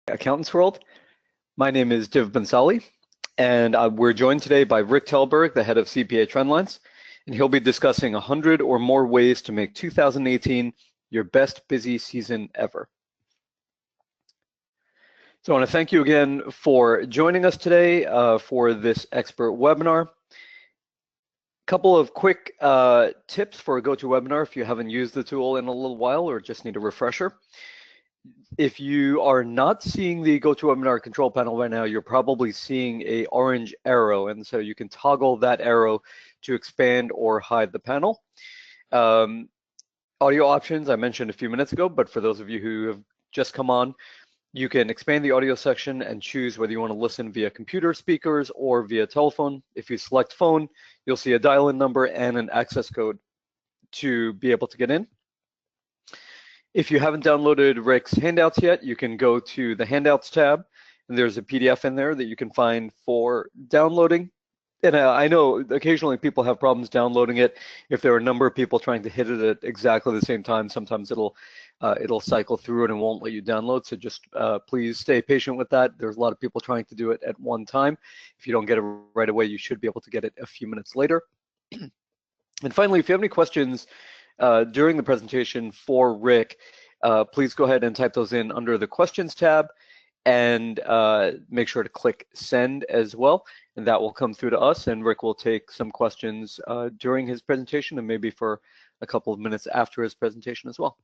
Accountants World. My name is Div Bansali, and we're joined today by Rick Telberg, the head of CPA Trendlines, and he'll be discussing 100 or more ways to make 2018 your best busy season ever. So I want to thank you again for joining us today for this expert webinar. Couple of quick tips for a GoToWebinar if you haven't used the tool in a little while or just need a refresher. If you are not seeing the GoToWebinar control panel right now, you're probably seeing a orange arrow, and so you can toggle that arrow to expand or hide the panel. Audio options I mentioned a few minutes ago, but for those of you who have just come on, you can expand the audio section and choose whether you want to listen via computer speakers or via telephone. If you select phone, you'll see a dial-in number and an access code to be able to get in. If you haven't downloaded Rick's handouts yet, you can go to the handouts tab, and there's a PDF in there that you can find for downloading. And I know occasionally people have problems downloading it. If there are a number of people trying to hit it at exactly the same time, sometimes it'll cycle through it and won't let you download. So just please stay patient with that. There's a lot of people trying to do it at one time. If you don't get it right away, you should be able to get it a few minutes later. And finally, if you have any questions during the presentation for Rick, please go ahead and type those in under the questions tab, and make sure to click send as well, and that will come through to us, and Rick will take some questions during his presentation and maybe for a couple of minutes after his presentation as well.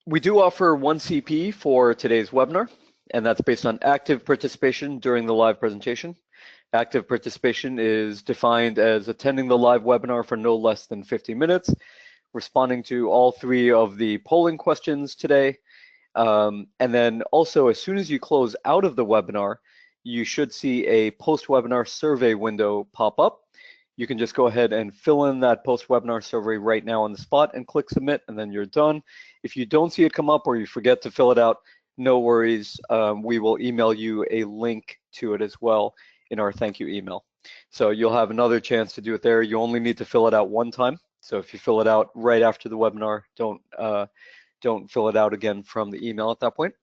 We do offer one CP for today's webinar, and that's based on active participation during the live presentation. Active participation is defined as attending the live webinar for no less than 50 minutes, responding to all three of the polling questions today, and then also as soon as you close out of the webinar, you should see a post-webinar survey window pop up. You can just go ahead and fill in that post-webinar survey right now on the spot and click submit, and then you're done. If you don't see it come up or you forget to fill it out, no worries. We will email you a link to it as well in our thank you email. So you'll have another chance to do it there. You only need to fill it out one time. So if you fill it out right after the webinar, don't fill it out again from the email at that point.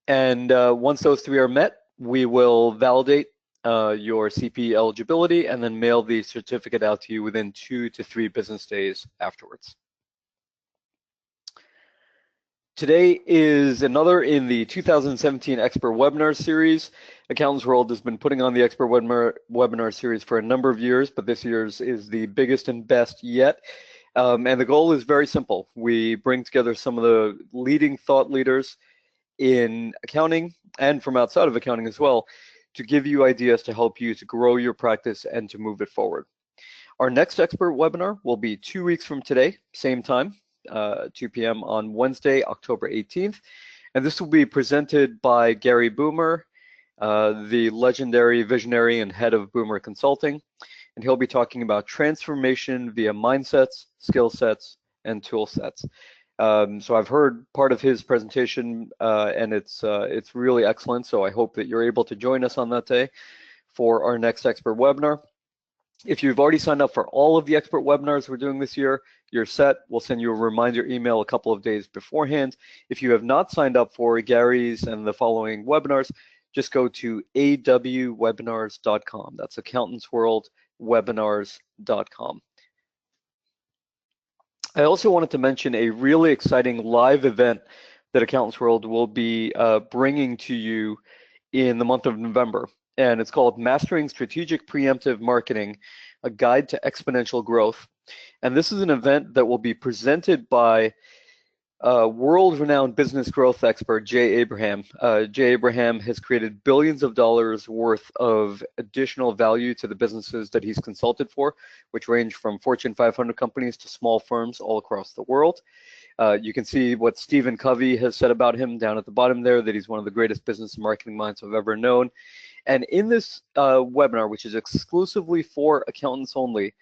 And once those three are met, we will validate your CP eligibility and then mail the certificate out to you within 2 to 3 business days afterwards. Today is another in the 2017 Expert Webinar Series. Accountants World has been putting on the Expert Webinar Series for a number of years, but this year's is the biggest and best yet. And the goal is very simple. We bring together some of the leading thought leaders in accounting and from outside of accounting as well to give you ideas to help you to grow your practice and to move it forward. Our next Expert Webinar will be 2 weeks from today, same time. 2 p.m. on Wednesday, October 18th. And this will be presented by Gary Boomer, the legendary visionary and head of Boomer Consulting. And he'll be talking about transformation via mindsets, skill sets, and tool sets. So I've heard part of his presentation and it's really excellent. So I hope that you're able to join us on that day for our next expert webinar. If you've already signed up for all of the expert webinars we're doing this year, you're set. We'll send you a reminder email a couple of days beforehand. If you have not signed up for Gary's and the following webinars, just go to awwebinars.com. That's accountantsworldwebinars.com. I also wanted to mention a really exciting live event that Accountants World will be bringing to you in the month of November. And it's called Mastering Strategic Preemptive Marketing, a Guide to Exponential Growth. And this is an event that will be presented by world-renowned business growth expert, Jay Abraham. Jay Abraham has created billions of dollars worth of additional value to the businesses that he's consulted for, which range from Fortune 500 companies to small firms all across the world. You can see what Stephen Covey has said about him down at the bottom there, that he's one of the greatest business and marketing minds I've ever known. And in this webinar, which is exclusively for accountants only,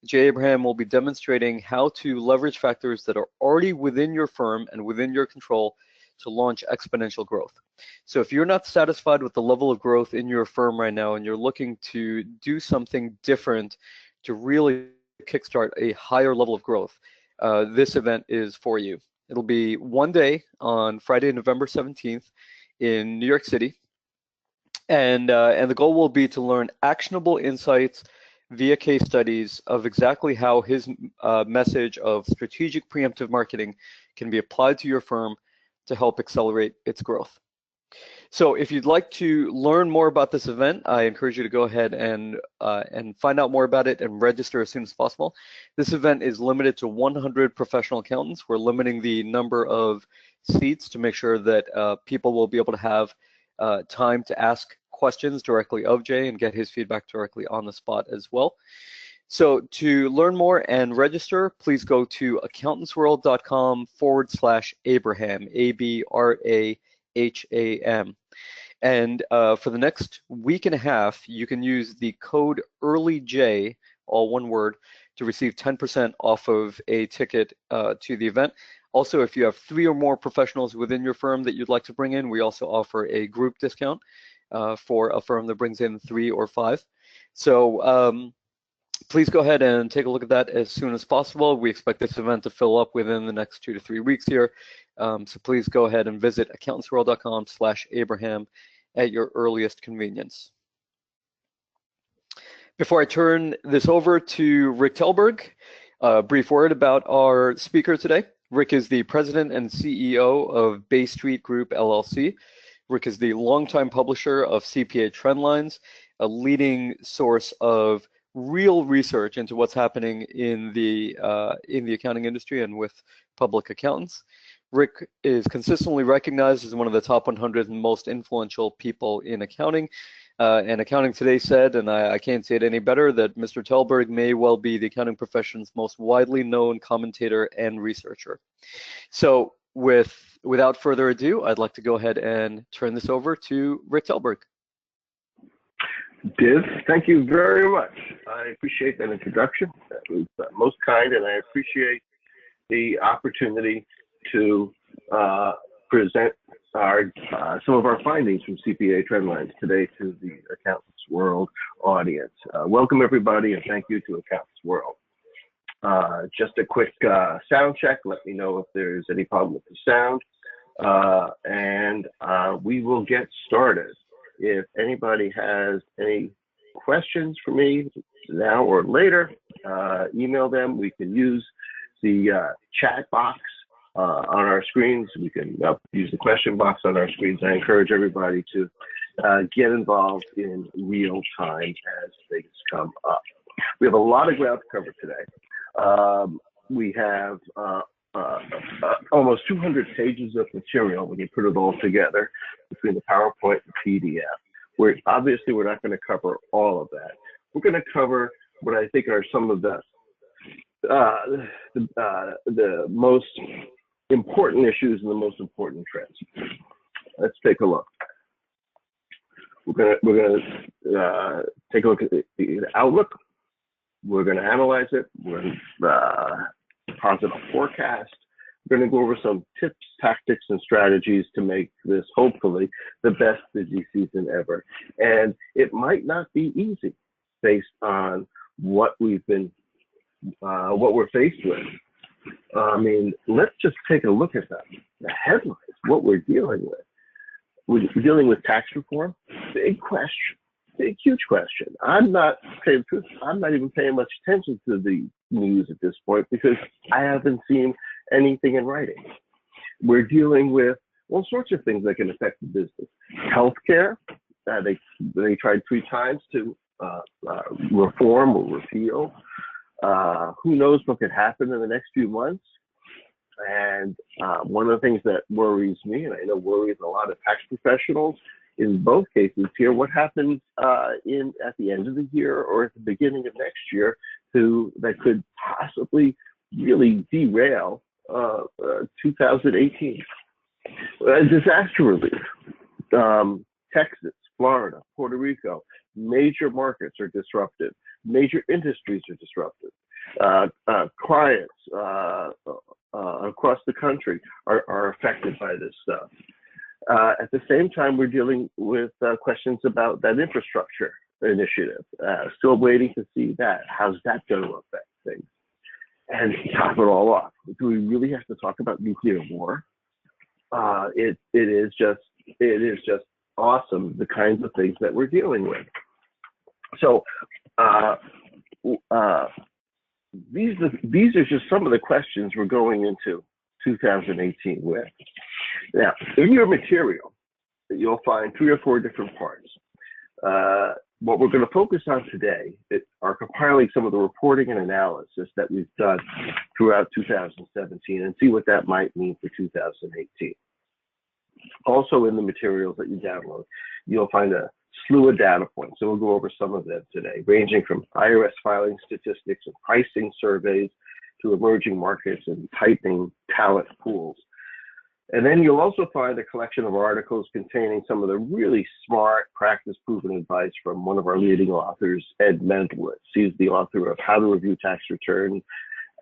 Jay Abraham will be demonstrating how to leverage factors that are already within your firm and within your control to launch exponential growth. So if you're not satisfied with the level of growth in your firm right now and you're looking to do something different to really kickstart a higher level of growth, this event is for you. It'll be one day on Friday, November 17th in New York City. And the goal will be to learn actionable insights via case studies of exactly how his message of strategic preemptive marketing can be applied to your firm to help accelerate its growth. So if you'd like to learn more about this event, I encourage you to go ahead and find out more about it and register as soon as possible. This event is limited to 100 professional accountants. We're limiting the number of seats to make sure that people will be able to have time to ask questions directly of Jay and get his feedback directly on the spot as well. So to learn more and register, please go to accountantsworld.com/Abraham, ABRAHAM. And for the next week and a half, you can use the code EARLYJ, all one word, to receive 10% off of a ticket to the event. Also, if you have 3 or more professionals within your firm that you'd like to bring in, we also offer a group discount for a firm that brings in 3 or 5. So please go ahead and take a look at that as soon as possible. We expect this event to fill up within the next 2 to 3 weeks here. So please go ahead and visit accountantsworld.com/Abraham at your earliest convenience. Before I turn this over to Rick Telberg, a brief word about our speaker today. Rick is the president and CEO of Bay Street Group, LLC. Rick is the longtime publisher of CPA Trendlines, a leading source of real research into what's happening in the accounting industry and with public accountants. Rick is consistently recognized as one of the top 100 most influential people in accounting. And Accounting Today said, and I can't say it any better, that Mr. Telberg may well be the accounting profession's most widely known commentator and researcher. So without further ado, I'd like to go ahead and turn this over to Rick Telberg. Div, thank you very much. I appreciate that introduction. That was most kind, and I appreciate the opportunity to present some of our findings from CPA Trendlines today to the Accountants World audience. Welcome, everybody, and thank you to Accountants World. Just a quick sound check. Let me know if there's any problem with the sound, and we will get started. If anybody has any questions for me now or later, email them. We can use the chat box on our screens. We can use the question box on our screens. I encourage everybody to get involved in real time as things come up. We have a lot of ground to cover today. We have almost 200 pages of material when you put it all together between the PowerPoint and PDF. We're not going to cover all of that. We're going to cover what I think are some of the most important issues and the most important trends. Let's take a look. We're going to take a look at the outlook. We're going to analyze it. We're going to posit a forecast. We're going to go over some tips, tactics, and strategies to make this hopefully the best busy season ever. And it might not be easy based on what we're faced with. I mean, let's just take a look at them. The headlines, what we're dealing with. We're dealing with tax reform. Big question. Big, huge question. I'm not even paying much attention to the news at this point because I haven't seen anything in writing. We're dealing with all sorts of things that can affect the business. Healthcare, they tried 3 times to reform or repeal. Who knows what could happen in the next few months? And one of the things that worries me, and I know worries a lot of tax professionals, in both cases here, what happens at the end of the year or at the beginning of next year that could possibly really derail 2018. Disaster relief. Texas, Florida, Puerto Rico, major markets are disrupted. Major industries are disrupted. Clients across the country are affected by this stuff. At the same time, we're dealing with questions about that infrastructure initiative. Still waiting to see that. How's that going to affect things? And top it all off, do we really have to talk about nuclear war? It is just awesome, the kinds of things that we're dealing with. So these are just some of the questions we're going into 2018 with. Now, in your material, you'll find 3 or 4 different parts. What we're going to focus on today are compiling some of the reporting and analysis that we've done throughout 2017 and see what that might mean for 2018. Also in the materials that you download, you'll find a slew of data points. So we'll go over some of them today, ranging from IRS filing statistics and pricing surveys to emerging markets and tightening talent pools. And then you'll also find a collection of articles containing some of the really smart, practice-proven advice from one of our leading authors, Ed Mendlowitz. He's the author of How to Review Tax Returns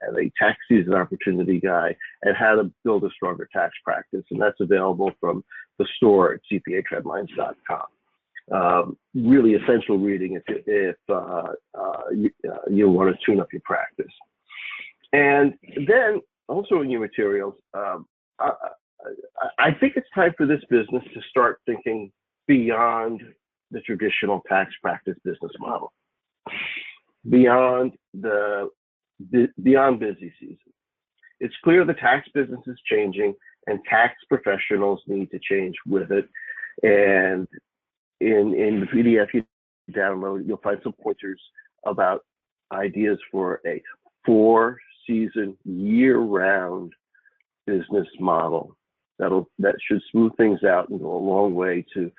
and a Tax Season Opportunity Guide, and How to Build a Stronger Tax Practice. And that's available from the store at CPATrendlines.com. Really essential reading if you want to tune up your practice. And then also in your materials, I think it's time for this business to start thinking beyond the traditional tax practice business model, beyond busy season. It's clear the tax business is changing and tax professionals need to change with it. And in the PDF you download, you'll find some pointers about ideas for a 4-season, year-round business model that should smooth things out and go a long way to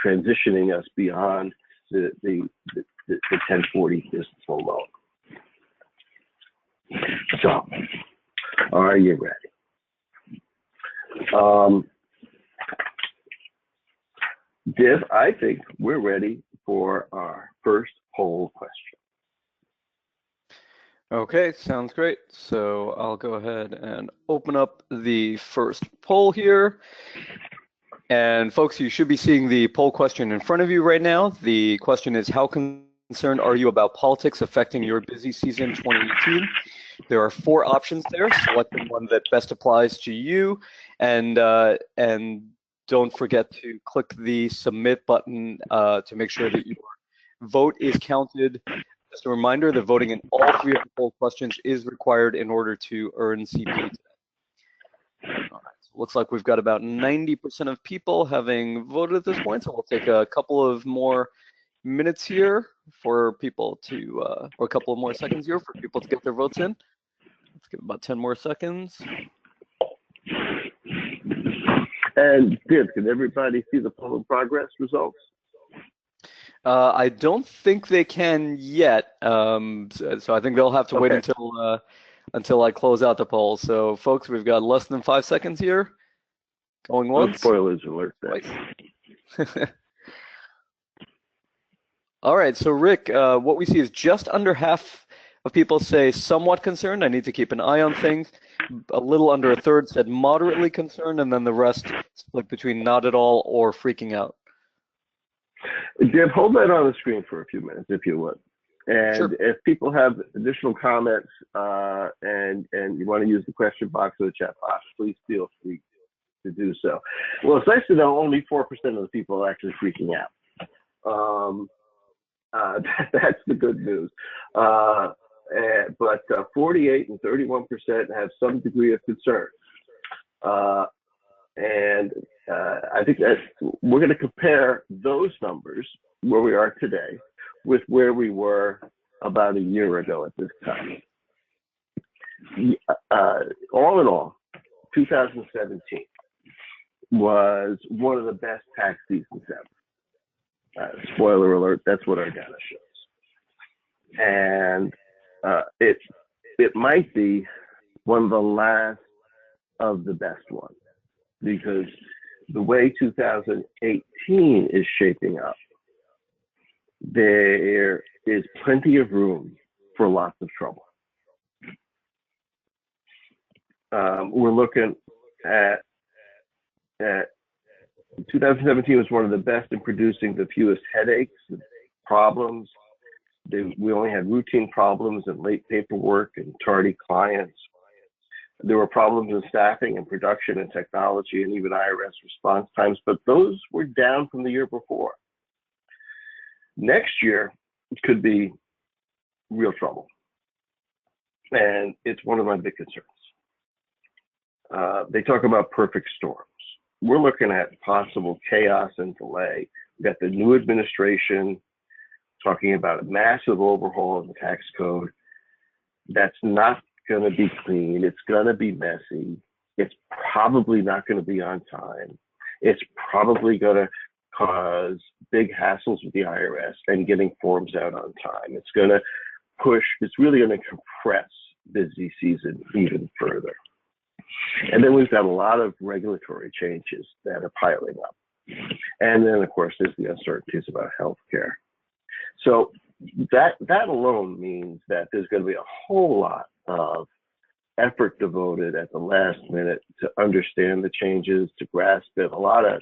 transitioning us beyond the 1040 business alone. So, are you ready? Div, I think we're ready for our first poll question. Okay, sounds great. So I'll go ahead and open up the first poll here. And folks, you should be seeing the poll question in front of you right now. The question is, how concerned are you about politics affecting your busy season 2018? There are 4 options there. Select the one that best applies to you, and don't forget to click the submit button to make sure that your vote is counted. Just a reminder, the voting in all 3 of the poll questions is required in order to earn CPA today. All right, so looks like we've got about 90% of people having voted at this point, so we'll take a couple of more minutes here for people to, or a couple of more seconds here for people to get their votes in. Let's give about 10 more seconds. And Div, can everybody see the poll in progress results? I don't think they can yet, so I think they'll have to wait until I close out the poll. So, folks, we've got less than 5 seconds here. Going once. No spoilers alert. All right, so Rick, what we see is just under half of people say somewhat concerned. I need to keep an eye on things. A little under a third said moderately concerned, and then the rest split between not at all or freaking out. Deb, hold that on the screen for a few minutes, if you would. And sure. If people have additional comments and you want to use the question box or the chat box, please feel free to do so. Well, it's nice to know only 4% of the people are actually freaking out. That's the good news. But 48 and 31% have some degree of concern. I think that we're going to compare those numbers, where we are today, with where we were about a year ago at this time. All in all, 2017 was one of the best tax seasons ever. Spoiler alert, that's what our data shows. And it might be one of the last of the best ones, because the way 2018 is shaping up, there is plenty of room for lots of trouble. We're looking at 2017 was one of the best in producing the fewest headaches, problems, We only had routine problems and late paperwork and tardy clients. There were problems in staffing and production and technology and even IRS response times, but those were down from the year before. Next year could be real trouble, and it's one of my big concerns. They talk about perfect storms. We're looking at possible chaos and delay. We've got the new administration talking about a massive overhaul of the tax code. That's not going to be clean. It's going to be messy. It's probably not going to be on time. It's probably going to cause big hassles with the IRS and getting forms out on time. It's going to it's really going to compress busy season even further. And then we've got a lot of regulatory changes that are piling up. And then, of course, there's the uncertainties about healthcare. So that alone means that there's going to be a whole lot of effort devoted at the last minute to understand the changes, to grasp it. A lot of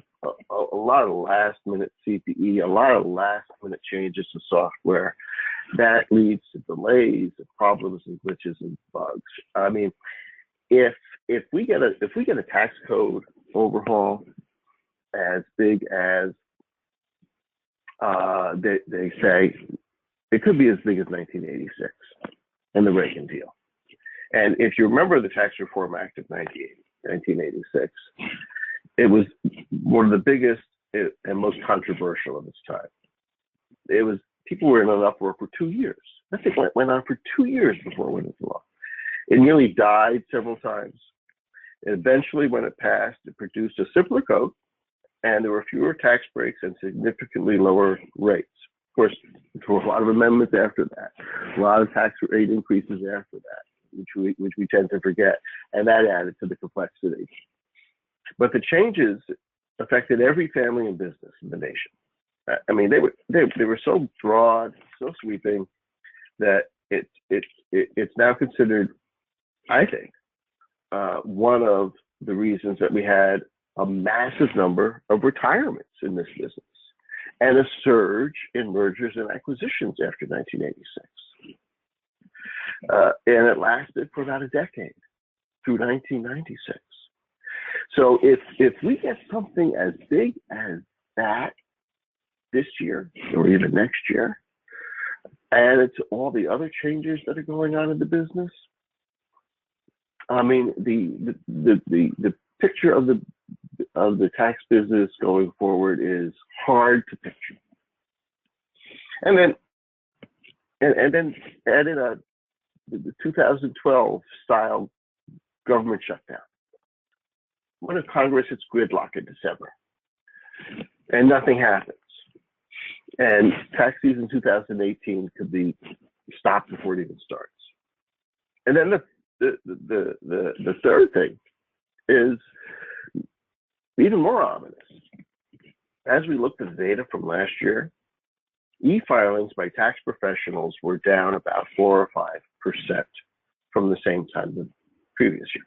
last minute CPE, a lot of last minute changes to software that leads to delays and problems and glitches and bugs. I mean, if we get a tax code overhaul as big as they say, it could be as big as 1986 and the Reagan deal. And if you remember the Tax Reform Act of 1986, it was one of the biggest and most controversial of its time. People were in an uproar for 2 years. I think it went on for 2 years before it went into law. It nearly died several times. And eventually, when it passed, it produced a simpler code, and there were fewer tax breaks and significantly lower rates. Of course, there were a lot of amendments after that, a lot of tax rate increases after that, which we tend to forget, and that added to the complexity. But the changes affected every family and business in the nation. I mean, they were so broad, so sweeping, that it's now considered, I think, one of the reasons that we had a massive number of retirements in this business and a surge in mergers and acquisitions after 1986. And it lasted for about a decade, through 1996. So if we get something as big as that this year or even next year, added to all the other changes that are going on in the business, I mean, the picture of the tax business going forward is hard to picture. And then add in the 2012 style government shutdown. When a Congress hits gridlock in December and nothing happens, and tax season 2018 could be stopped before it even starts. And then the third thing is even more ominous. As we looked at the data from last year, e-filings by tax professionals were down about 4 or 5% from the same time the previous year.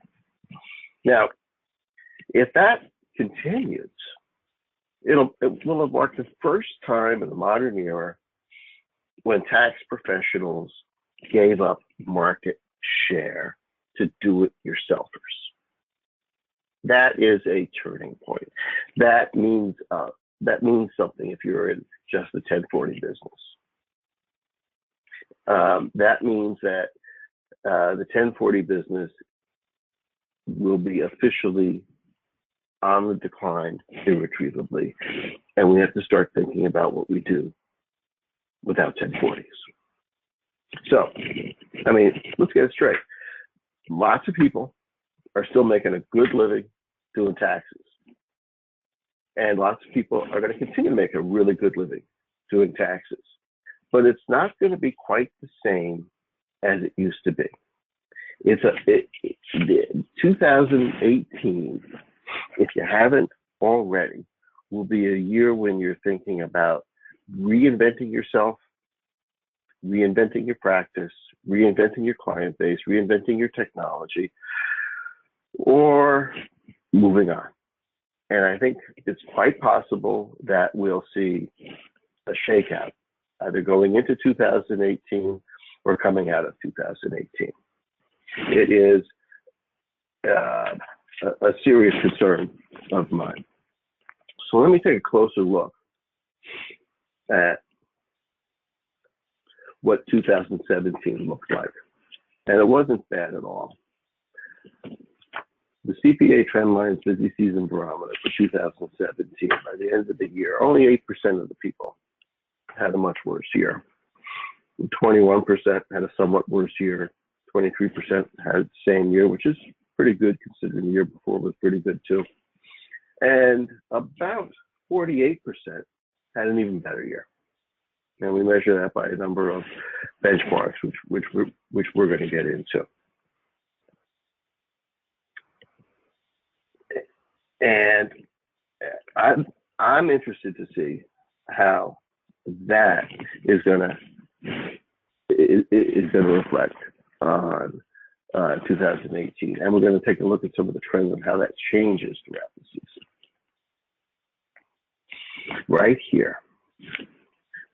Now, if that continues, it will have marked the first time in the modern era when tax professionals gave up market share to do-it-yourselfers. That is a turning point. That means something if you're in just the 1040 business. That means that the 1040 business will be officially on the decline irretrievably, and we have to start thinking about what we do without 1040s. So, I mean, let's get it straight. Lots of people are still making a good living doing taxes, and lots of people are going to continue to make a really good living doing taxes, but it's not going to be quite the same as it used to be. 2018, if you haven't already, will be a year when you're thinking about reinventing yourself, reinventing your practice, reinventing your client base, reinventing your technology, or moving on. And I think it's quite possible that we'll see a shakeout either going into 2018 or coming out of 2018. It is a serious concern of mine. So let me take a closer look at what 2017 looked like. And it wasn't bad at all. The CPA Trendlines Busy Season Barometer for 2017, by the end of the year, only 8% of the people had a much worse year. 21% had a somewhat worse year. 23% had the same year, which is pretty good considering the year before was pretty good too. And about 48% had an even better year. And we measure that by a number of benchmarks, which we're going to get into. And I'm interested to see how that is going to reflect on 2018, and we're going to take a look at some of the trends and how that changes throughout the season. Right here.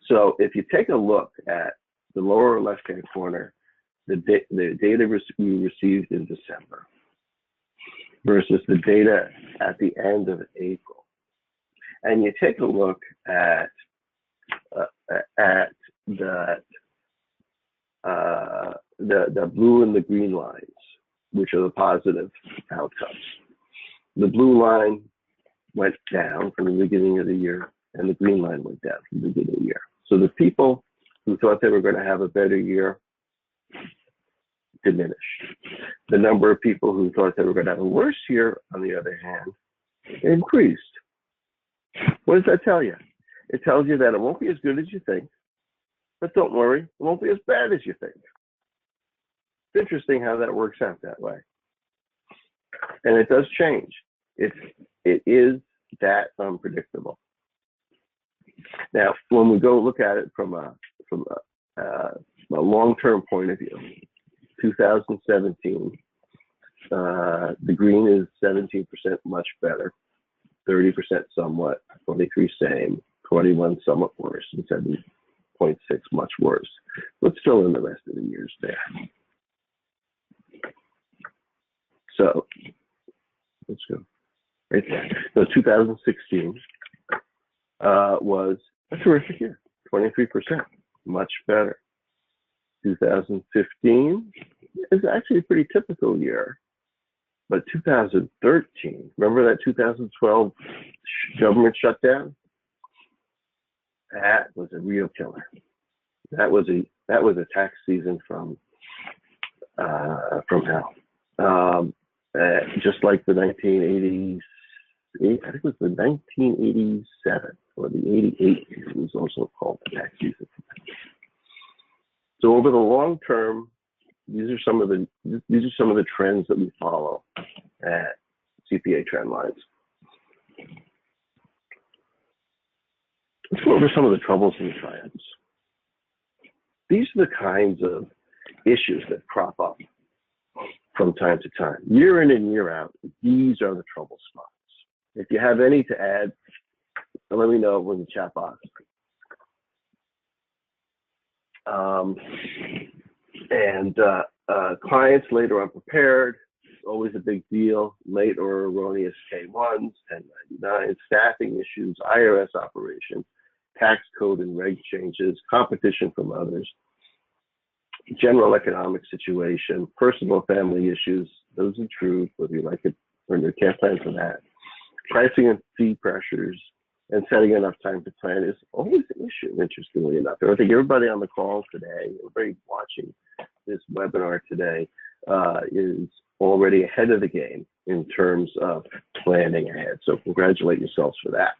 So if you take a look at the lower left-hand corner, the data we received in December versus the data at the end of April, and you take a look at the blue and the green lines, which are the positive outcomes. The blue line went down from the beginning of the year, and the green line went down from the beginning of the year. So the people who thought they were going to have a better year diminished. The number of people who thought they were going to have a worse year, on the other hand, increased. What does that tell you? It tells you that it won't be as good as you think, but don't worry, it won't be as bad as you think. It's interesting how that works out that way. And it does change. It is that unpredictable. Now, when we go look at it from a long-term point of view, 2017, the green is 17% much better, 30% somewhat, 23 same, 21 somewhat worse, and 7.6 much worse. But still in the rest of the years there. So let's go right there. So 2016 was a terrific year, 23%, much better. 2015 is actually a pretty typical year, but 2013, remember that 2012 government shutdown? That was a real killer. That was a tax season from hell. Just like the 1980s, I think it was the 1987 or the 88 it was also called the tax season. So over the long term, these are some of the trends that we follow at CPA Trendlines. Let's go over some of the troubles and triumphs. These are the kinds of issues that crop up from time to time. Year in and year out, these are the trouble spots. If you have any to add, let me know in the chat box. Clients late or unprepared, always a big deal. Late or erroneous K-1s, 1099, staffing issues, IRS operations, tax code and reg changes, competition from others, general economic situation, personal family issues, those intrude, whether you like it or you can't plan for that. Pricing and fee pressures, and setting enough time to plan is always an issue, interestingly enough. I think everybody on the call today, everybody watching this webinar today, is already ahead of the game in terms of planning ahead. So congratulate yourselves for that.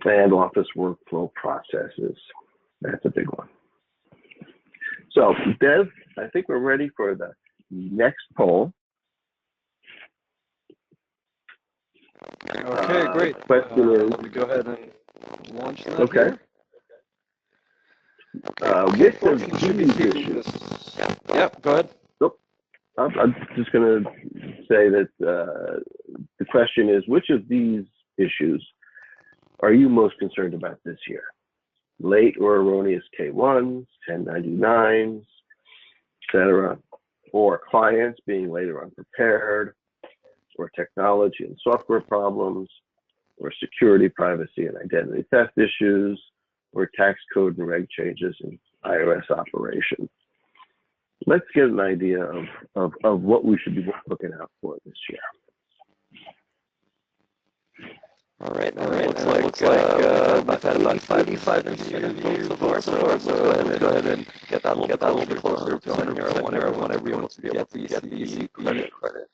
And office workflow processes, that's a big one. So Dev, I think we're ready for the next poll. Okay, great. Question is, let me go ahead and launch that. Okay. With these issues. Yep, go ahead. Nope. I'm just going to say that the question is, which of these issues are you most concerned about this year? Late or erroneous K-1s, 1099s, etc., or clients being late or unprepared, or technology and software problems, or security, privacy, and identity theft issues, or tax code and reg changes in IRS operations. Let's get an idea of what we should be looking out for this year. All right. Looks like we've had about 55 interviews so far. So let's go ahead and get that a little bit closer to 100. I want everyone to be able to get the credit.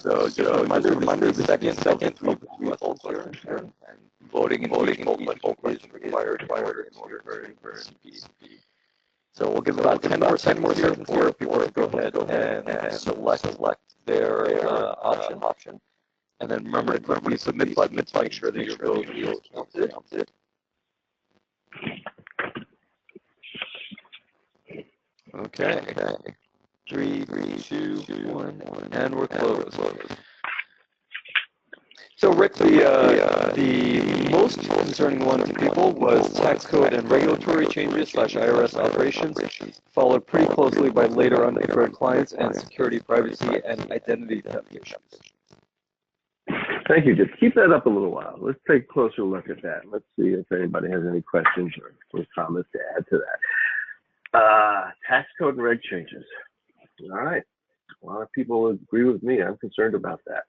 So just a reminder, the second we hold clear and voting in multiple questions required in order for CP. So we'll give about 10 more seconds here for people to go ahead and select their option. And then remember to click the submit button to make sure that your vote is counted. Okay. 3, 2, 1, and we're closed. So Rick, the most concerning one to people was tax code and regulatory changes / IRS operations, followed pretty closely by later unprepared clients and security, privacy, and identity theft issues. Thank you, Jim. Keep that up a little while. Let's take a closer look at that. Let's see if anybody has any questions or comments to add to that. Tax code and reg changes. All right. A lot of people agree with me. I'm concerned about that.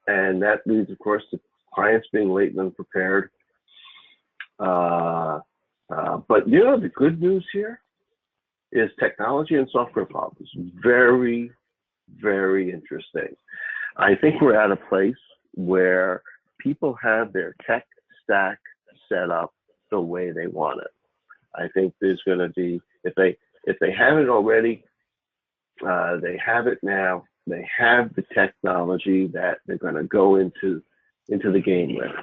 And that leads, of course, to clients being late and unprepared. But the good news here is technology and software problems. Very, very interesting. I think we're at a place where people have their tech stack set up the way they want it. I think there's going to be, if they haven't already, they have it now. They have the technology that they're going to go into the game with.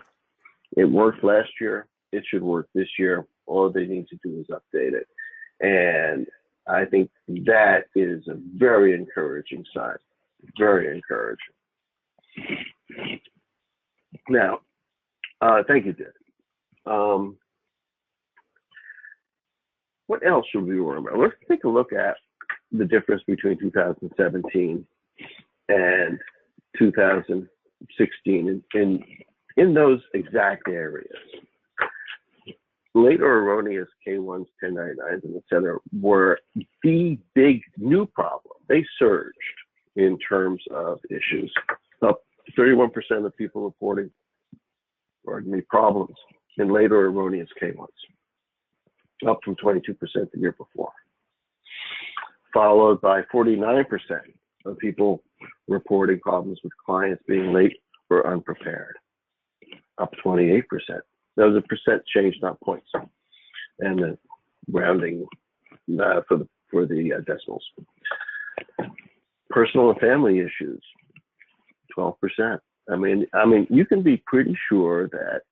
It worked last year. It should work this year. All they need to do is update it. And I think that is a very encouraging sign. Very encouraging. Now, thank you, Dick. What else should we remember? Let's take a look at the difference between 2017 and 2016 in those exact areas. Late or erroneous K-1s, 1099s, and et cetera were the big new problem. They surged in terms of issues. Up 31% of people reporting, problems in late or erroneous K-1s, up from 22% the year before. Followed by 49% of people reporting problems with clients being late or unprepared, up 28%. That was a percent change, not points. And the rounding for the decimals. Personal and family issues, 12%. I mean, you can be pretty sure that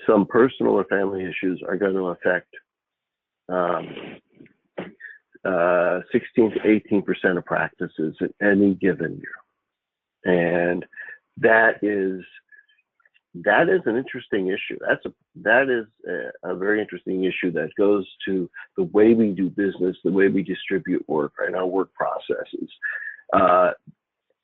some personal or family issues are going to affect 16 to 18% of practices in any given year, and that is an interesting issue. That is a very interesting issue that goes to the way we do business, the way we distribute work, and our work processes.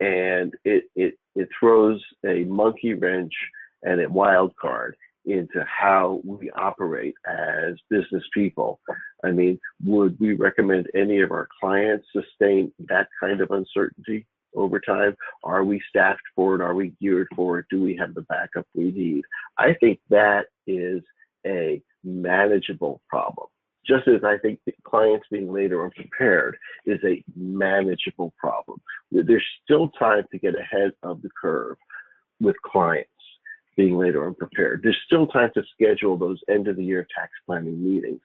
And it throws a monkey wrench and a wild card into how we operate as business people. I mean, would we recommend any of our clients sustain that kind of uncertainty over time? Are we staffed for it? Are we geared for it? Do we have the backup we need? I think that is a manageable problem. Just as I think the clients being late or unprepared is a manageable problem. There's still time to get ahead of the curve with clients being late or unprepared. There's still time to schedule those end of the year tax planning meetings.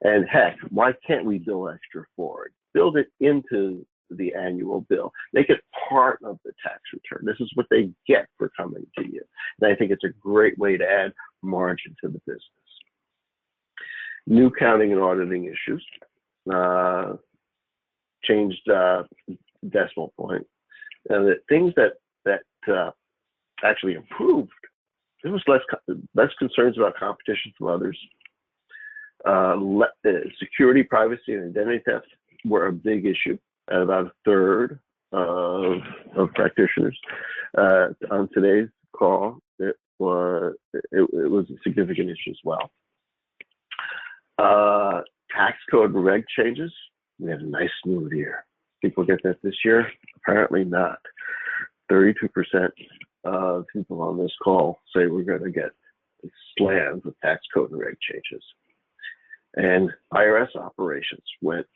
And heck, why can't we bill extra for it? Build it into the annual bill. Make it part of the tax return. This is what they get for coming to you. And I think it's a great way to add margin to the business. New counting and auditing issues. Changed decimal point. And the things that actually improved. There was less concerns about competition from others. Security, privacy, and identity theft were a big issue at about a third of practitioners. On today's call, it was a significant issue as well. Tax code and reg changes. We had a nice smooth year. People get that this year? Apparently not. 32% of people on this call say we're going to get slammed with tax code and reg changes. And IRS operations went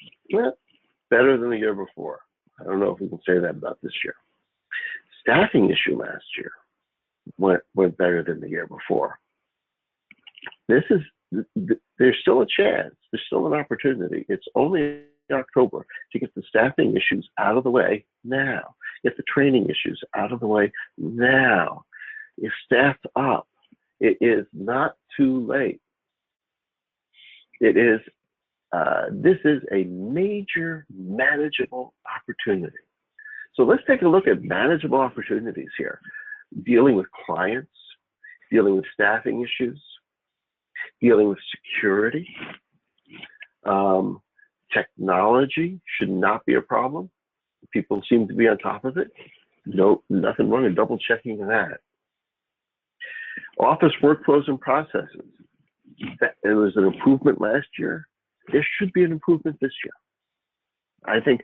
better than the year before. I don't know if we can say that about this year. Staffing issue last year went better than the year before. There's still a chance. There's still an opportunity. It's only October to get the staffing issues out of the way now. Get the training issues out of the way now. If staffed up, it is not too late. It is. This is a major manageable opportunity. So let's take a look at manageable opportunities here. Dealing with clients, dealing with staffing issues, dealing with security. Technology should not be a problem. People seem to be on top of it. No, nothing wrong in double checking that. Office workflows and processes. It was an improvement last year. There should be an improvement this year. I think,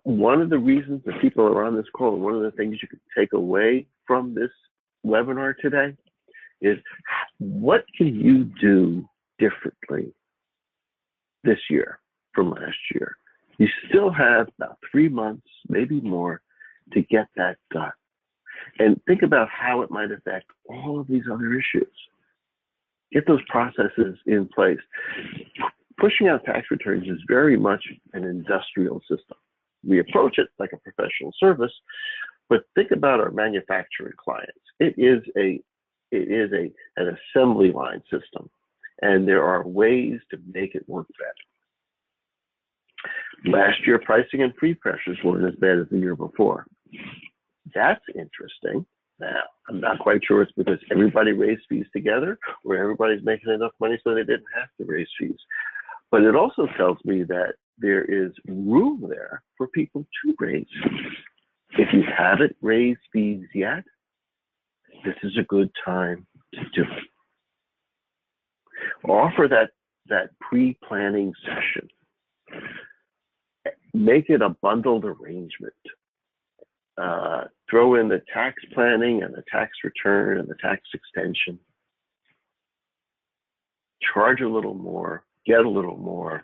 one of the reasons that people are on this call, and one of the things you can take away from this webinar today is what can you do differently this year from last year? You still have about 3 months, maybe more, to get that done. And think about how it might affect all of these other issues. Get those processes in place. Pushing out tax returns is very much an industrial system. We approach it like a professional service, but think about our manufacturing clients. It is an assembly line system, and there are ways to make it work better. Last year, pricing and fee pressures weren't as bad as the year before. That's interesting. Now, I'm not quite sure it's because everybody raised fees together or everybody's making enough money so they didn't have to raise fees. But it also tells me that there is room there for people to raise fees. If you haven't raised fees yet, this is a good time to do it. Offer that pre-planning session. Make it a bundled arrangement. Throw in the tax planning and the tax return and the tax extension. Charge a little more, get a little more.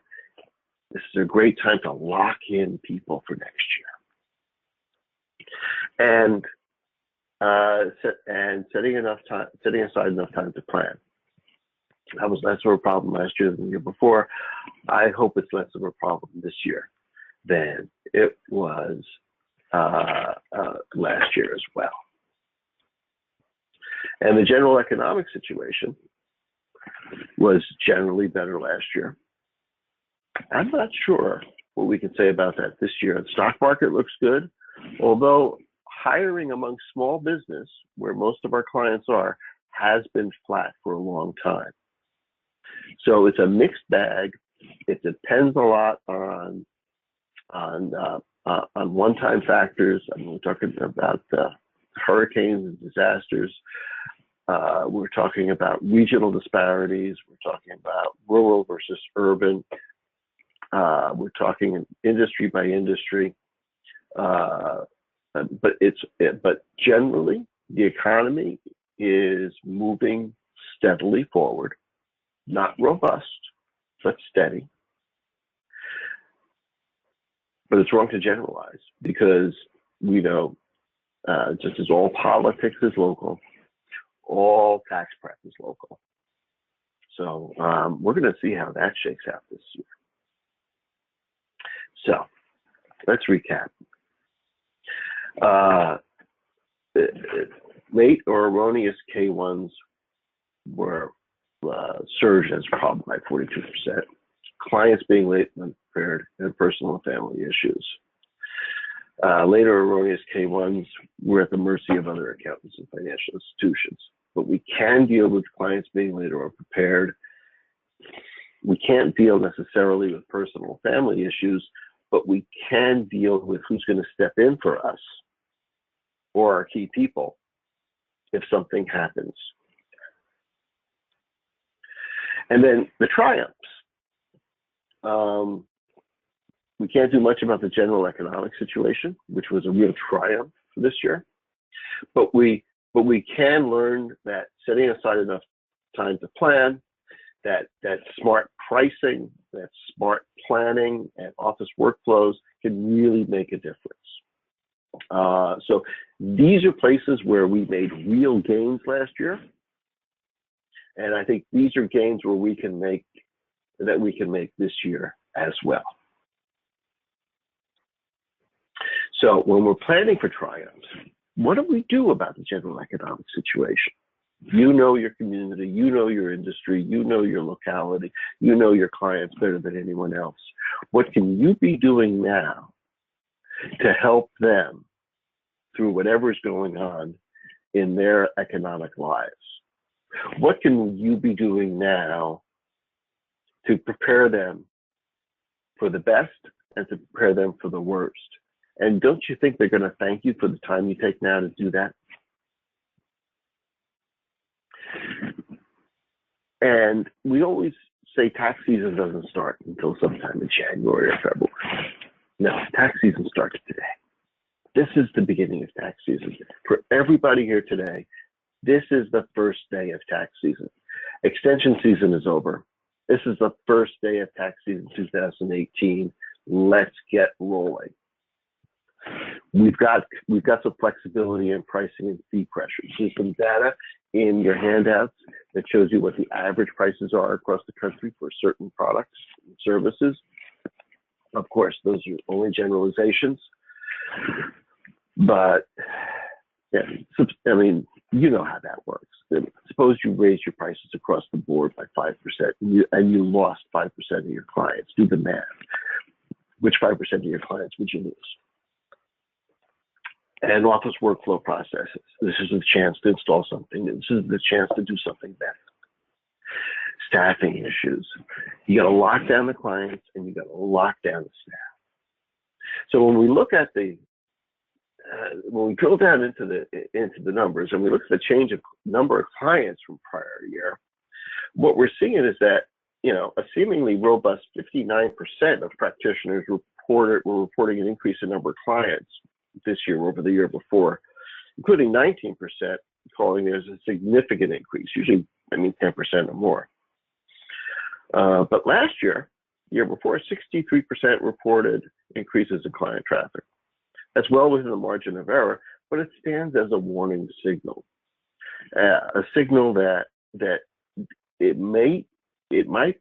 This is a great time to lock in people for next year. And setting aside enough time to plan. That was less of a problem last year than the year before. I hope it's less of a problem this year than it was last year as well. And the general economic situation was generally better last year. I'm not sure what we can say about that this year. The stock market looks good, although hiring among small business, where most of our clients are, has been flat for a long time. So it's a mixed bag. It depends a lot on one-time factors. I mean, we're talking about hurricanes and disasters. We're talking about regional disparities. We're talking about rural versus urban. We're talking industry by industry. But generally, the economy is moving steadily forward. Not robust, but steady. But it's wrong to generalize because we know just as all politics is local, all tax prep is local. So we're going to see how that shakes out this year. So let's recap. Late or erroneous K-1s were surged as a problem by 42%. Clients being late and unprepared, and personal and family issues. Later erroneous K-1s we're at the mercy of other accountants and financial institutions. But we can deal with clients being late or unprepared. We can't deal necessarily with personal family issues, but we can deal with who's going to step in for us or our key people if something happens. And then the triumphs. We can't do much about the general economic situation, which was a real triumph for this year. But we can learn that setting aside enough time to plan, that smart pricing, that smart planning, and office workflows can really make a difference. So these are places where we made real gains last year, and I think these are gains where we can make this year as well. So when we're planning for triumphs, what do we do about the general economic situation? You know your community, you know your industry, you know your locality, you know your clients better than anyone else. What can you be doing now to help them through whatever is going on in their economic lives? What can you be doing now to prepare them for the best and to prepare them for the worst? And don't you think they're going to thank you for the time you take now to do that? And we always say tax season doesn't start until sometime in January or February. No, tax season starts today. This is the beginning of tax season. For everybody here today, this is the first day of tax season. Extension season is over. This is the first day of tax season 2018. Let's get rolling. We've got some flexibility in pricing and fee pressures. There's some data in your handouts that shows you what the average prices are across the country for certain products and services. Of course, those are only generalizations, but yeah, I mean, you know how that works. Suppose you raise your prices across the board by 5% and you lost 5% of your clients. Do the math. Which 5% of your clients would you lose? And office workflow processes. This is a chance to install something. This is the chance to do something better. Staffing issues. You got to lock down the clients and you got to lock down the staff. So when we look at when we drill down into the numbers and we look at the change of number of clients from prior year, what we're seeing is that, you know, a seemingly robust 59% of practitioners were reporting an increase in number of clients this year over the year before, including 19% calling there's a significant increase, usually, I mean, 10% or more. But last year, year before, 63% reported increases in client traffic. That's well within the margin of error, but it stands as a warning signal, a signal that it might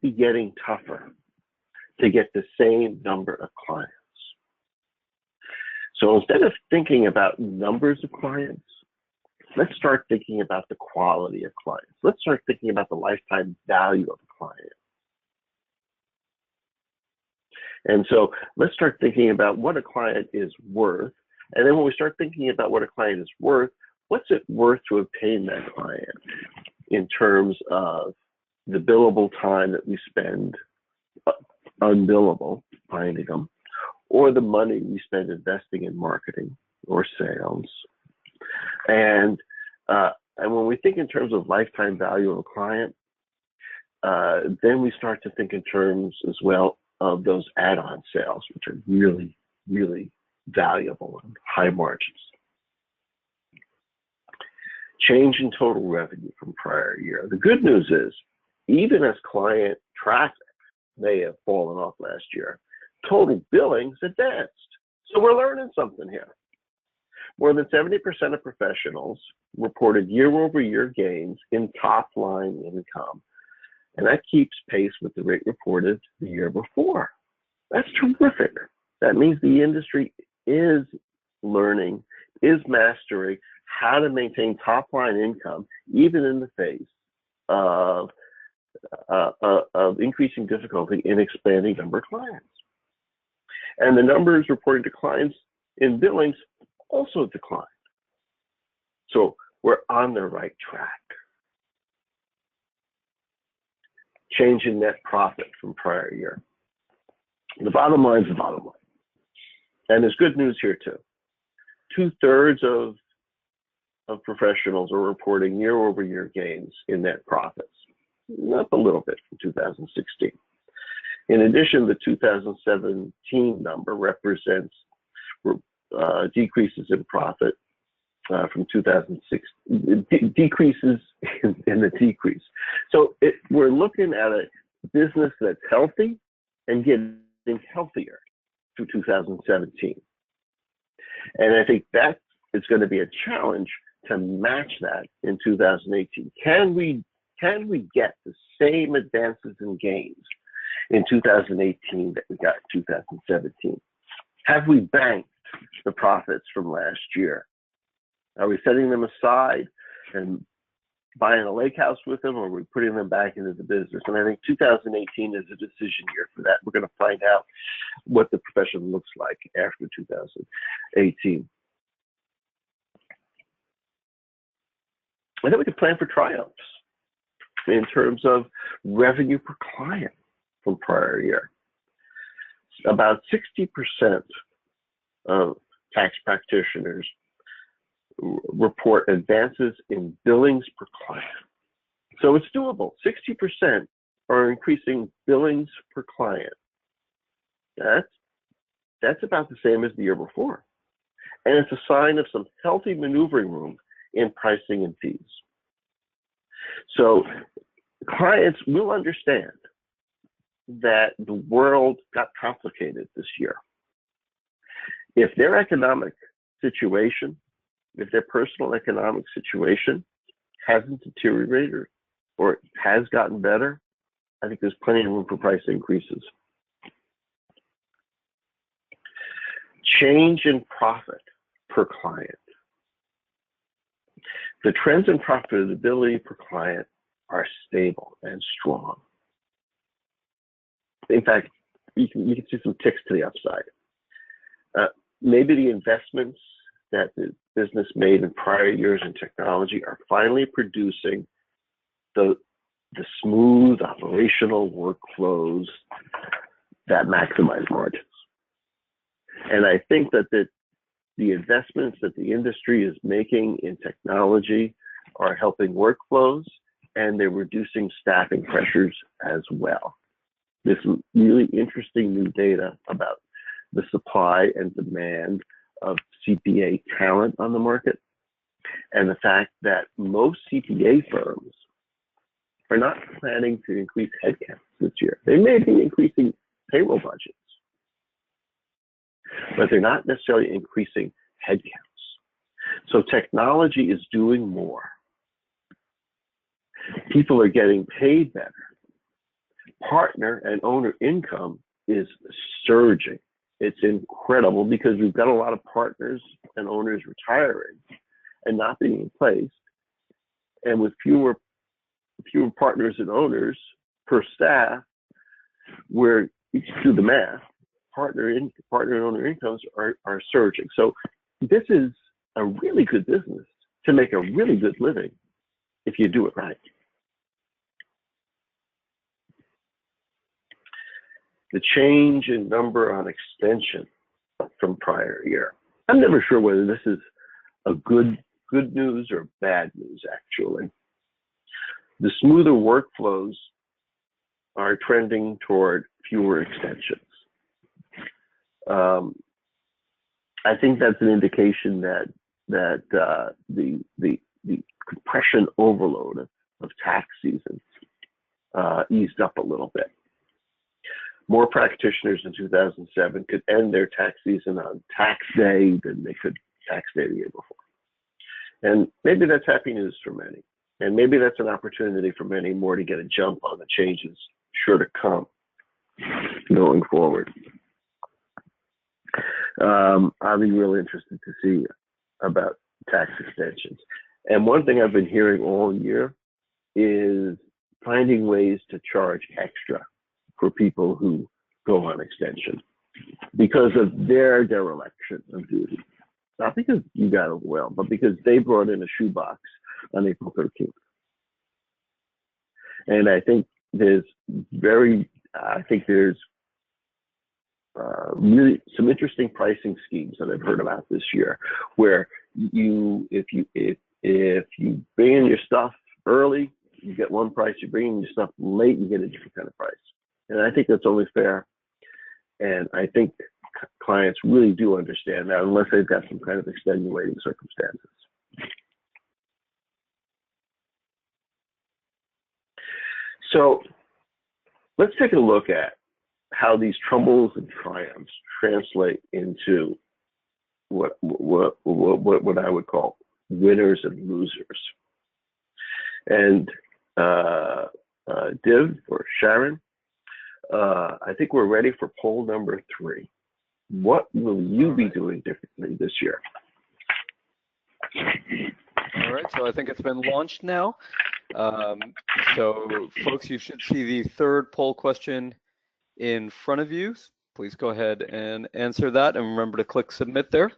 be getting tougher to get the same number of clients. So instead of thinking about numbers of clients, let's start thinking about the quality of clients. Let's start thinking about the lifetime value of a client. And so let's start thinking about what a client is worth. And then when we start thinking about what a client is worth, what's it worth to obtain that client in terms of the billable time that we spend unbillable finding them, or the money we spend investing in marketing or sales. And when we think in terms of lifetime value of a client, then we start to think in terms as well of those add-on sales, which are really, really valuable and high margins. Change in total revenue from prior year. The good news is, even as client traffic may have fallen off last year, total billings advanced. So we're learning something here. More than 70% of professionals reported year-over-year gains in top-line income. And that keeps pace with the rate reported the year before. That's terrific. That means the industry is learning, is mastering how to maintain top-line income, even in the face of increasing difficulty in expanding number of clients. And the numbers reporting declines in billings also declined. So we're on the right track. Change in net profit from prior year. The bottom line is the bottom line. And there's good news here too. 2/3 of professionals are reporting year-over-year gains in net profits, up a little bit from 2016. In addition, the 2017 number represents decreases in profit from 2006, decreases in the decrease. So we're looking at a business that's healthy and getting healthier through 2017. And I think that is going to be a challenge to match that in 2018. Can we get the same advances and gains in 2018 that we got in 2017? Have we banked the profits from last year? Are we setting them aside and buying a lake house with them, or are we putting them back into the business? And I think 2018 is a decision year for that. We're going to find out what the profession looks like after 2018. And then we can plan for triumphs in terms of revenue per client from prior year. About 60% of tax practitioners report advances in billings per client. So it's doable. 60% are increasing billings per client. That's about the same as the year before. And it's a sign of some healthy maneuvering room in pricing and fees. So clients will understand that the world got complicated this year. If their economic situation, if their personal economic situation hasn't deteriorated or has gotten better, I think there's plenty of room for price increases. Change in profit per client. The trends in profitability per client are stable and strong. In fact, you can see some ticks to the upside. Maybe the investments that the business made in prior years in technology are finally producing the smooth operational workflows that maximize margins. And I think that the investments that the industry is making in technology are helping workflows, and they're reducing staffing pressures as well. There's some really interesting new data about the supply and demand of CPA talent on the market, and the fact that most CPA firms are not planning to increase headcount this year. They may be increasing payroll budgets, but they're not necessarily increasing headcounts. So technology is doing more. People are getting paid better. Partner and owner income is surging. It's incredible because we've got a lot of partners and owners retiring and not being replaced. And with fewer partners and owners per staff, where you can do the math, partner and owner incomes are surging. So this is a really good business to make a really good living if you do it right. The change in number on extension from prior year. I'm never sure whether this is a good news or bad news, actually. The smoother workflows are trending toward fewer extensions. I think that's an indication that the compression overload of tax season eased up a little bit. More practitioners in 2007 could end their tax season on tax day than they could tax day the year before. And maybe that's happy news for many. And maybe that's an opportunity for many more to get a jump on the changes sure to come going forward. I'll be really interested to see about tax extensions. And one thing I've been hearing all year is finding ways to charge extra for people who go on extension because of their dereliction of duty. not because you got overwhelmed, but because they brought in a shoebox on April 13th. And I think there's really some interesting pricing schemes that I've heard about this year, where if you bring in your stuff early, you get one price. You bring in your stuff late, you get a different kind of price. And I think that's only fair. And I think clients really do understand that, unless they've got some kind of extenuating circumstances. So let's take a look at how these troubles and triumphs translate into what I would call winners and losers. And Div or Sharon, I think we're ready for poll number 3. What will you be doing differently this year? All right, so I think it's been launched now. So folks, you should see the third poll question in front of you. Please go ahead and answer that, and remember to click submit there.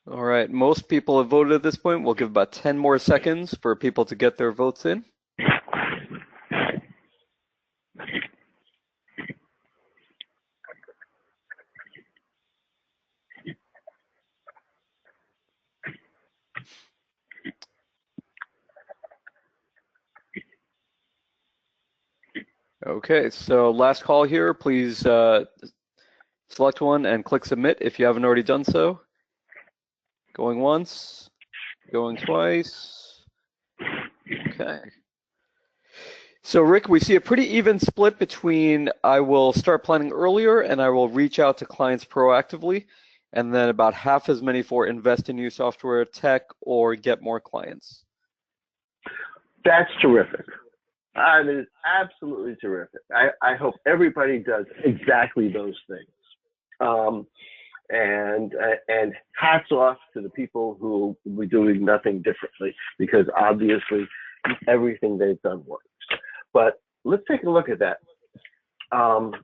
All right, most people have voted at this point. We'll give about 10 more seconds for people to get their votes in. Okay, so last call here. Please select one and click submit if you haven't already done so. Going once, going twice. Okay. So Rick, we see a pretty even split between I will start planning earlier and I will reach out to clients proactively, and then about half as many for invest in new software, tech, or get more clients. That's terrific. It is absolutely terrific. I hope everybody does exactly those things. And hats off to the people who will be doing nothing differently, because obviously everything they've done works. But let's take a look at that.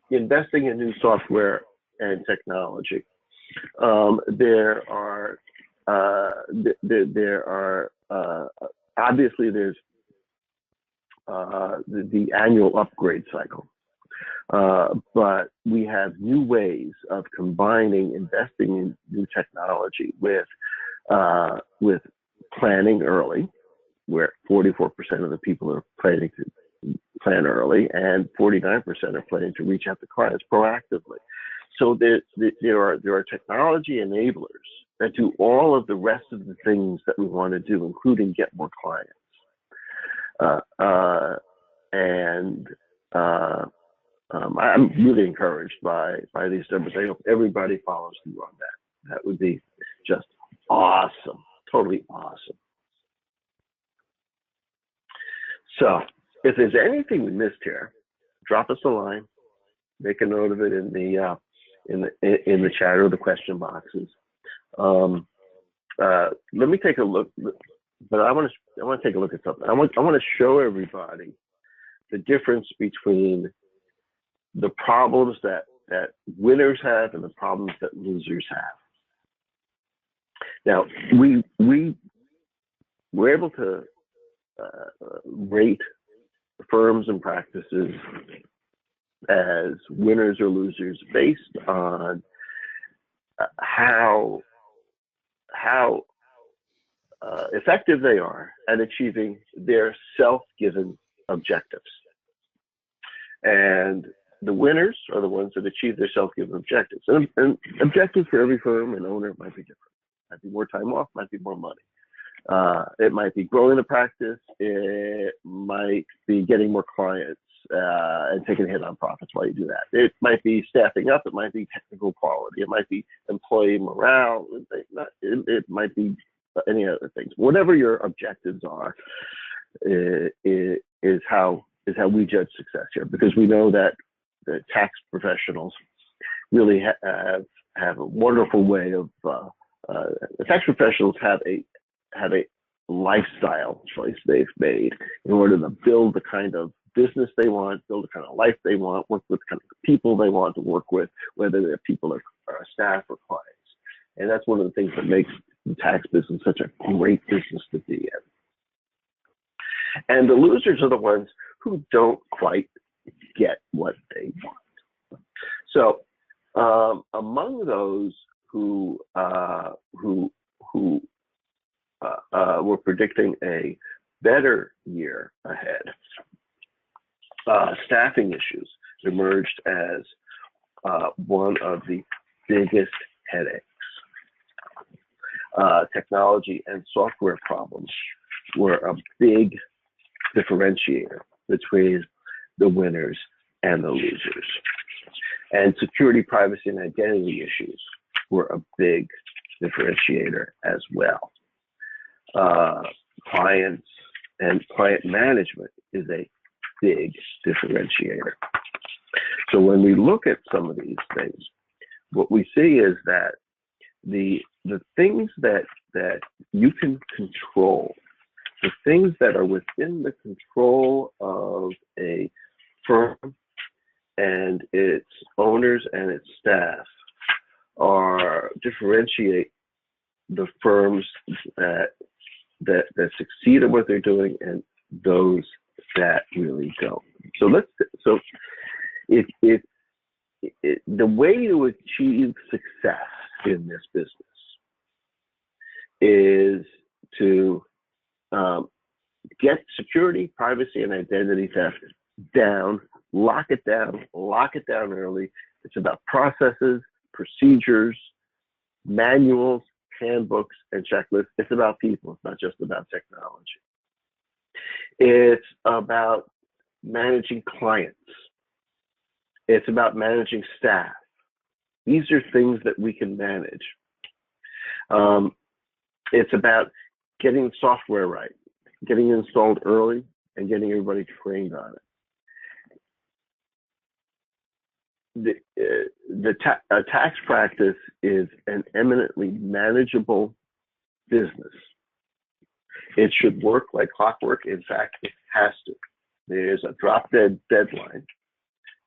Investing in new software and technology. There are obviously there's the annual upgrade cycle. But we have new ways of combining investing in new technology with planning early, where 44% of the people are planning to plan early, and 49% are planning to reach out to clients proactively. So there are technology enablers that do all of the rest of the things that we want to do, including get more clients. I'm really encouraged by these numbers. I hope everybody follows through on that. That would be just awesome, totally awesome. So if there's anything we missed here, drop us a line, make a note of it in the chat or the question boxes. Let me take a look, but I want to take a look at something. I want to show everybody the difference between the problems that winners have and the problems that losers have. Now, we were able to rate firms and practices as winners or losers based on how effective they are at achieving their self-given objectives. And the winners are the ones that achieve their self-given objectives. And objectives for every firm and owner might be different. Might be more time off, might be more money. It might be growing the practice. It might be getting more clients and taking a hit on profits while you do that. It might be staffing up. It might be technical quality. It might be employee morale. It might be any other things. Whatever your objectives are, is how we judge success here, because we know that the tax professionals really have a wonderful way of the tax professionals have a lifestyle choice they've made in order to build the kind of business they want, build the kind of life they want, work with the kind of people they want to work with, whether they're people or staff or clients. And that's one of the things that makes the tax business such a great business to be in. And the losers are the ones who don't quite get what they want. So among those who were predicting a better year ahead, staffing issues emerged as one of the biggest headaches. Technology and software problems were a big differentiator between the winners and the losers. And security, privacy, and identity issues were a big differentiator as well. Clients and client management is a big differentiator. So when we look at some of these things, what we see is that the things that you can control, the things that are within the control of a firm and its owners and its staff, differentiate the firms that succeed at what they're doing and those that really don't. So the way to achieve success in this business is to get security, privacy, and identity theft down, lock it down early. It's about processes, procedures, manuals, handbooks, and checklists. It's about people. It's not just about technology. It's about managing clients. It's about managing staff. These are things that we can manage. It's about getting software right, getting it installed early, and getting everybody trained on it. A tax practice is an eminently manageable business. It should work like clockwork. In fact, it has to. There's a drop-dead deadline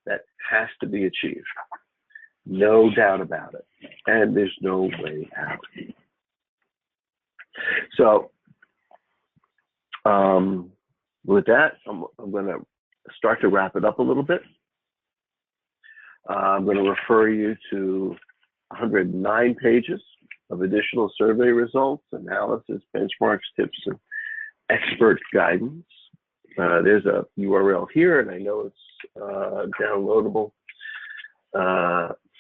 that has to be achieved. No doubt about it. And there's no way out. So with that, I'm going to start to wrap it up a little bit. I'm going to refer you to 109 pages of additional survey results, analysis, benchmarks, tips, and expert guidance. There's a URL here, and I know it's downloadable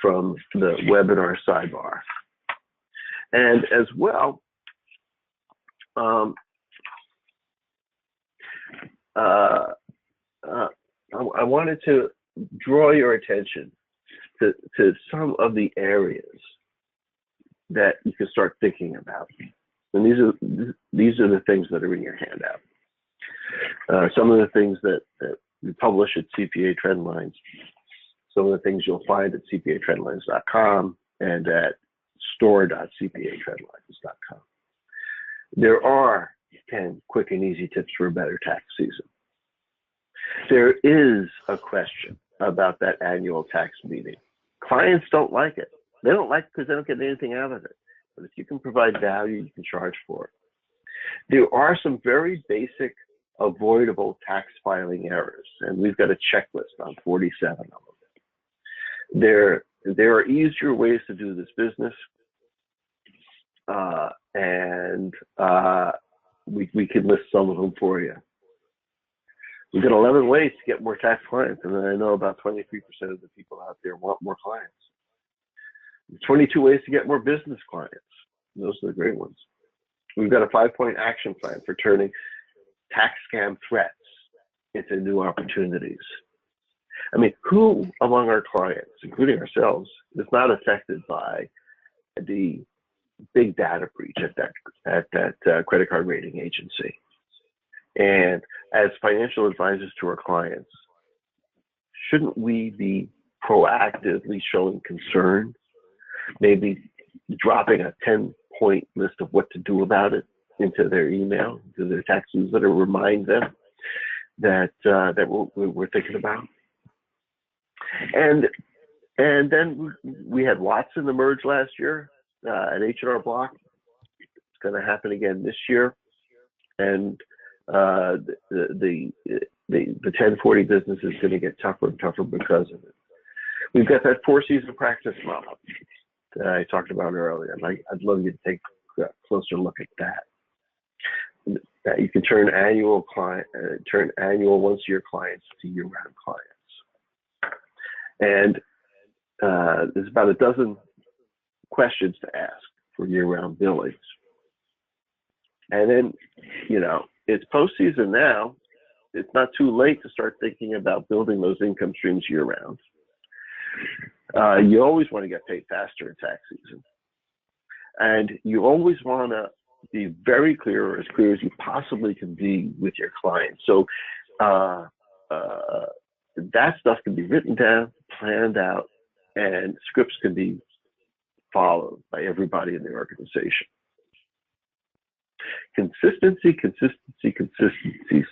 from the webinar sidebar. And as well, I wanted to draw your attention to some of the areas that you can start thinking about. And these are the things that are in your handout. Some of the things that we publish at CPA Trendlines, some of the things you'll find at cpatrendlines.com and at store.cpatrendlines.com. There are 10 quick and easy tips for a better tax season. There is a question about that annual tax meeting. Clients don't like it. They don't like it because they don't get anything out of it. But if you can provide value, you can charge for it. There are some very basic avoidable tax filing errors, and we've got a checklist on 47 of them. There are easier ways to do this business, and we can list some of them for you. We've got 11 ways to get more tax clients, and I know about 23% of the people out there want more clients. 22 ways to get more business clients. Those are the great ones. We've got a 5-point action plan for turning tax scam threats into new opportunities. I mean, who among our clients, including ourselves, is not affected by the big data breach at that credit card rating agency? And as financial advisors to our clients, shouldn't we be proactively showing concern, maybe dropping a 10-point list of what to do about it into their email, into their tax newsletter, remind them that we're thinking about? And then we had Watson emerge last year, an H&R Block. It's going to happen again this year, and the 1040 business is going to get tougher and tougher because of it. We've got that 4-season practice model that I talked about earlier. I'd love you to take a closer look at that. You can turn annual once-a-year clients to year-round clients. And there's about a dozen questions to ask for year-round billings. And then, it's postseason now. It's not too late to start thinking about building those income streams year-round. You always want to get paid faster in tax season. And you always want to be very clear, or as clear as you possibly can be with your clients. So that stuff can be written down, planned out, and scripts can be followed by everybody in the organization. Consistency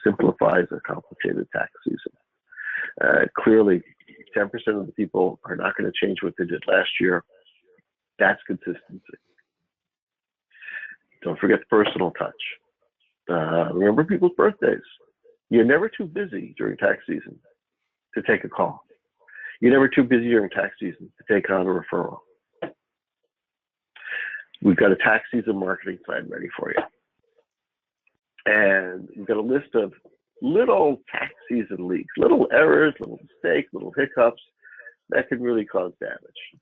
simplifies a complicated tax season. Clearly, 10% of the people are not going to change what they did last year. That's consistency. Don't forget the personal touch. Remember people's birthdays. You're never too busy during tax season to take a call. You're never too busy during tax season to take on a referral. We've got a tax season marketing plan ready for you. And we've got a list of little tax season leaks, little errors, little mistakes, little hiccups that can really cause damage.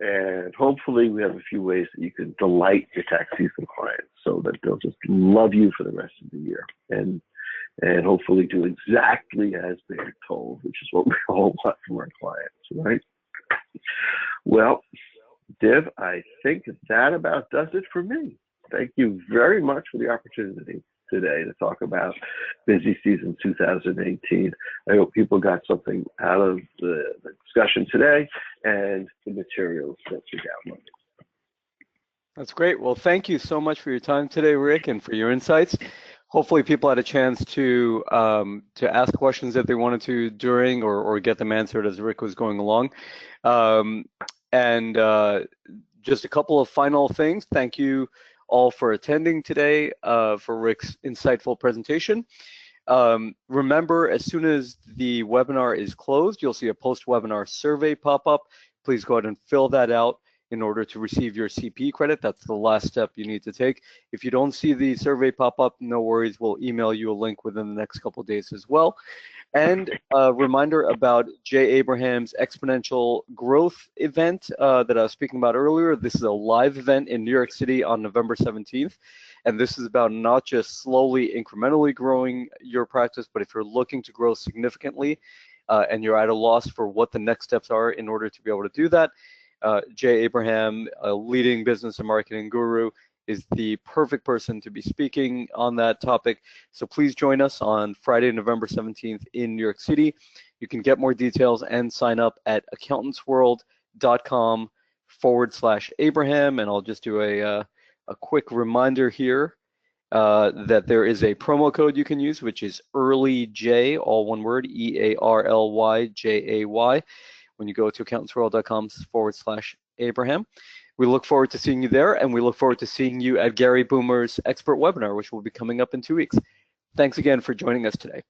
And hopefully we have a few ways that you can delight your tax season clients so that they'll just love you for the rest of the year, and hopefully do exactly as they're told, which is what we all want from our clients, right? Well, Div, I think that about does it for me. Thank you very much for the opportunity today to talk about busy season 2018. I hope people got something out of the discussion today and the materials that you downloaded. That's great. Well, thank you so much for your time today, Rick, and for your insights. Hopefully people had a chance to ask questions that they wanted to during or get them answered as Rick was going along. Just a couple of final things. Thank you all for attending today for Rick's insightful presentation. Remember, as soon as the webinar is closed, you'll see a post-webinar survey pop up. Please go ahead and fill that out in order to receive your CPE credit. That's the last step you need to take. If you don't see the survey pop up, no worries. We'll email you a link within the next couple of days as well. And a reminder about Jay Abraham's exponential growth event that I was speaking about earlier. This is a live event in New York City on November 17th. And this is about not just slowly, incrementally growing your practice, but if you're looking to grow significantly and you're at a loss for what the next steps are in order to be able to do that, Jay Abraham, a leading business and marketing guru, is the perfect person to be speaking on that topic. So please join us on Friday, November 17th in New York City. You can get more details and sign up at accountantsworld.com/Abraham. And I'll just do a quick reminder here that there is a promo code you can use, which is EARLYJ, all one word, EARLYJAY, when you go to accountantsworld.com/Abraham. We look forward to seeing you there, and we look forward to seeing you at Gary Boomer's expert webinar, which will be coming up in 2 weeks. Thanks again for joining us today.